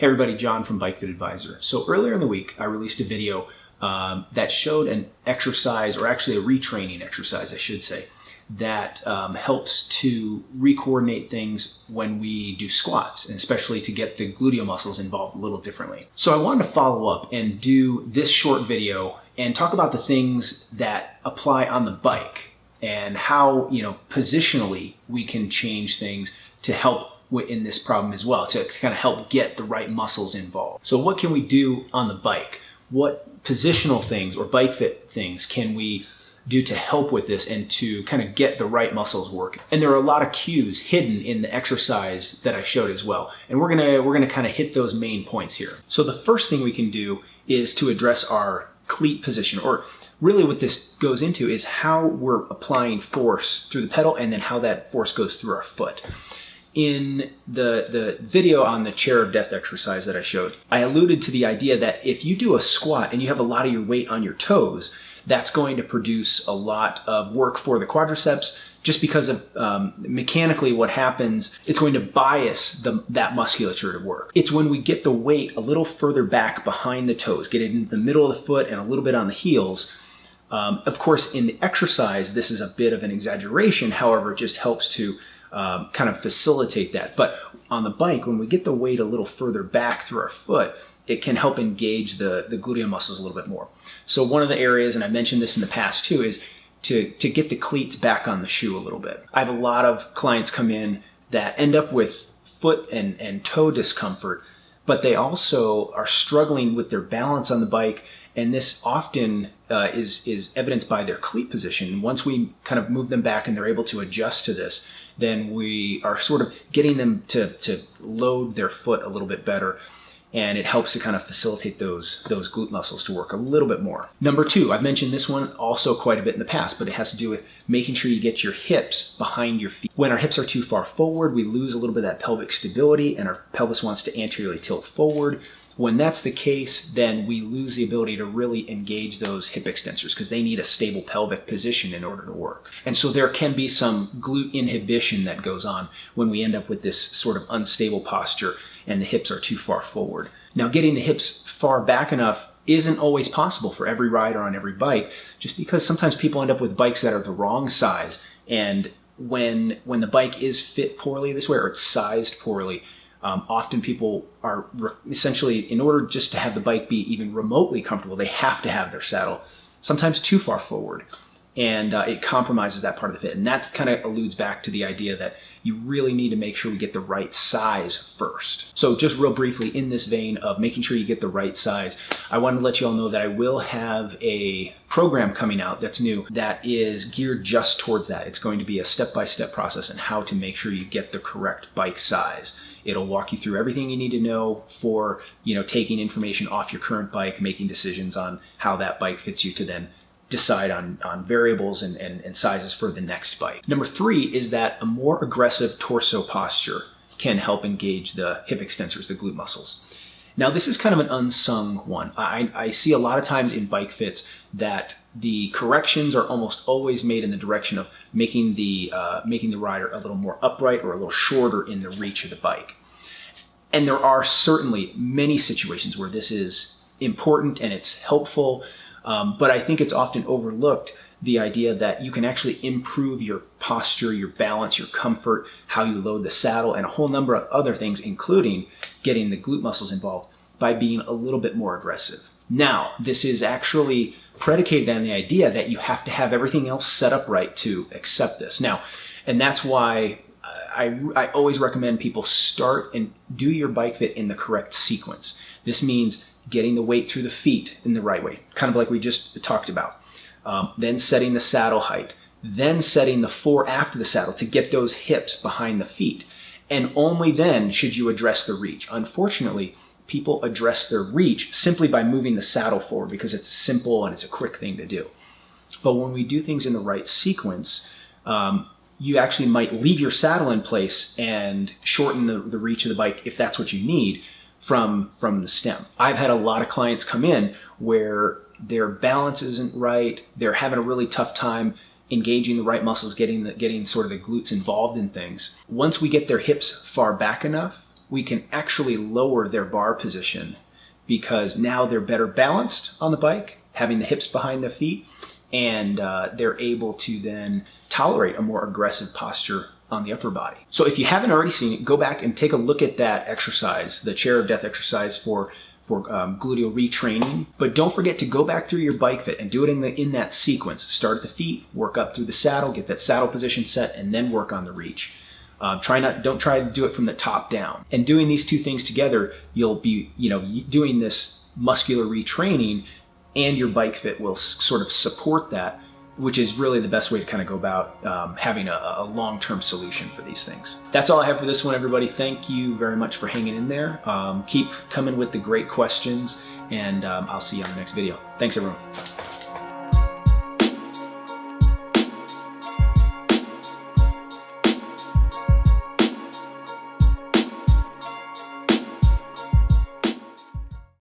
Hey everybody, John from Bike Fit Advisor. So earlier in the week, I released a video that showed an exercise, or actually a retraining exercise, I should say, that helps to re-coordinate things when we do squats, and especially to get the gluteal muscles involved a little differently. So I wanted to follow up and do this short video and talk about the things that apply on the bike and how, positionally we can change things to help in this problem as well, to kind of help get the right muscles involved. So what can we do on the bike? What positional things or bike fit things can we do to help with this and to kind of get the right muscles working? And there are a lot of cues hidden in the exercise that I showed as well. And we're gonna kind of hit those main points here. So the first thing we can do is to address our cleat position, or really what this goes into is how we're applying force through the pedal and then how that force goes through our foot. In the video on the chair of death exercise that I showed, I alluded to the idea that if you do a squat and you have a lot of your weight on your toes, that's going to produce a lot of work for the quadriceps, just because of mechanically what happens, it's going to bias that musculature to work. It's when we get the weight a little further back behind the toes, get it into the middle of the foot and a little bit on the heels. Of course, in the exercise, this is a bit of an exaggeration. However, it just helps to kind of facilitate that. But on the bike, when we get the weight a little further back through our foot, it can help engage the gluteal muscles a little bit more. So one of the areas, and I mentioned this in the past too, is to get the cleats back on the shoe a little bit. I have a lot of clients come in that end up with foot and toe discomfort, but they also are struggling with their balance on the bike. And this often is evidenced by their cleat position. Once we kind of move them back and they're able to adjust to this, then we are sort of getting them to load their foot a little bit better. And it helps to kind of facilitate those glute muscles to work a little bit more. Number two, I've mentioned this one also quite a bit in the past, but it has to do with making sure you get your hips behind your feet. When our hips are too far forward, we lose a little bit of that pelvic stability and our pelvis wants to anteriorly tilt forward. When that's the case, then we lose the ability to really engage those hip extensors because they need a stable pelvic position in order to work. And so there can be some glute inhibition that goes on when we end up with this sort of unstable posture and the hips are too far forward. Now, getting the hips far back enough isn't always possible for every rider on every bike, just because sometimes people end up with bikes that are the wrong size. And when the bike is fit poorly this way, or it's sized poorly, often people are essentially, in order just to have the bike be even remotely comfortable, they have to have their saddle sometimes too far forward. And it compromises that part of the fit. And that kind of alludes back to the idea that you really need to make sure we get the right size first. So just real briefly, in this vein of making sure you get the right size, I wanted to let you all know that I will have a program coming out that's new that is geared just towards that. It's going to be a step-by-step process on how to make sure you get the correct bike size. It'll walk you through everything you need to know for, taking information off your current bike, making decisions on how that bike fits you to then decide on variables and sizes for the next bike. Number three is that a more aggressive torso posture can help engage the hip extensors, the glute muscles. Now, this is kind of an unsung one. I see a lot of times in bike fits that the corrections are almost always made in the direction of making the rider a little more upright or a little shorter in the reach of the bike. And there are certainly many situations where this is important and it's helpful. But I think it's often overlooked, the idea that you can actually improve your posture, your balance, your comfort, how you load the saddle, and a whole number of other things, including getting the glute muscles involved, by being a little bit more aggressive. Now, this is actually predicated on the idea that you have to have everything else set up right to accept this. Now, and that's why I always recommend people start and do your bike fit in the correct sequence. This means getting the weight through the feet in the right way, kind of like we just talked about. Then setting the saddle height, then setting the fore after the saddle to get those hips behind the feet. And only then should you address the reach. Unfortunately, people address their reach simply by moving the saddle forward because it's simple and it's a quick thing to do. But when we do things in the right sequence, you actually might leave your saddle in place and shorten the reach of the bike if that's what you need from the stem. I've had a lot of clients come in where their balance isn't right, they're having a really tough time engaging the right muscles, getting sort of the glutes involved in things. Once we get their hips far back enough, we can actually lower their bar position because now they're better balanced on the bike, having the hips behind the feet, and they're able to then tolerate a more aggressive posture on the upper body. So if you haven't already seen it, go back and take a look at that exercise, the chair of death exercise for gluteal retraining. But don't forget to go back through your bike fit and do it in that sequence. Start at the feet, work up through the saddle, get that saddle position set, and then work on the reach. Don't try to do it from the top down. And doing these two things together, you'll be doing this muscular retraining, and your bike fit will sort of support that, which is really the best way to kind of go about having a long-term solution for these things. That's all I have for this one, everybody. Thank you very much for hanging in there. Keep coming with the great questions, and I'll see you on the next video. Thanks, everyone.